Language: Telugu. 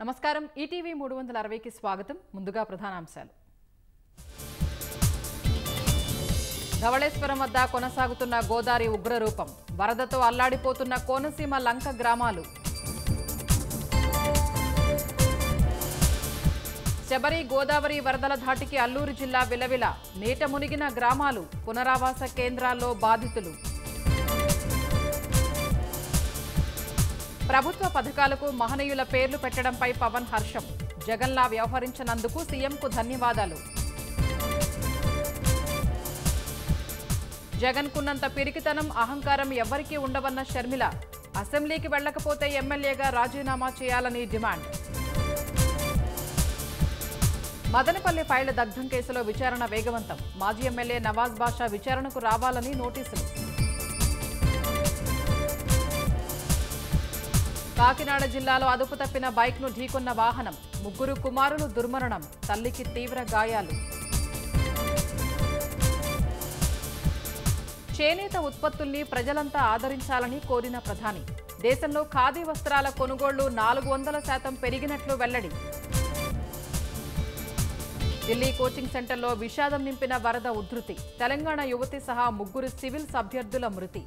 నమస్కారం ఈటీవీ 360కి స్వాగతం ముందుగా ప్రధానాంశాలు ధవళేశ్వరం వద్ద కొనసాగుతున్న గోదావరి ఉగ్రరూపం వరదతో అల్లాడిపోతున్న కోనసీమ లంక గ్రామాలు శబరి గోదావరి వరదల ధాటికి అల్లూరు జిల్లా విలవిల నీట మునిగిన గ్రామాలు పునరావాస కేంద్రాల్లో బాధితులు ప్రభుత్వ పథకాలకు మహనీయుల పేర్లు పెట్టడంపై పవన్ హర్షం జగన్లా వ్యవహరించినందుకు సీఎంకు ధన్యవాదాలు జగన్కున్నంత పిరికితనం అహంకారం ఎవ్వరికీ ఉండవన్న షర్మిల అసెంబ్లీకి వెళ్లకపోతే ఎమ్మెల్యేగా రాజీనామా చేయాలని డిమాండ్ మదనపల్లి ఫైళ్ల దగ్ధం కేసులో విచారణ వేగవంతం మాజీ ఎమ్మెల్యే నవాజ్ బాషా విచారణకు రావాలని నోటీసులు కాకినాడ జిల్లాలో అదుపు తప్పిన బైక్ను ఢీకొన్న వాహనం ముగ్గురు కుమారులు దుర్మరణం తల్లికి తీవ్ర గాయాలు చేనేత ఉత్పత్తుల్ని ప్రజలంతా ఆదరించాలని కోరిన ప్రధాని దేశంలో ఖాదీ వస్త్రాల కొనుగోళ్లు 400% పెరిగినట్లు వెల్లడి ఢిల్లీ కోచింగ్ సెంటర్లో విషాదం నింపిన వరద ఉధృతి తెలంగాణ యువతి సహా ముగ్గురు సివిల్స్ అభ్యర్థుల మృతి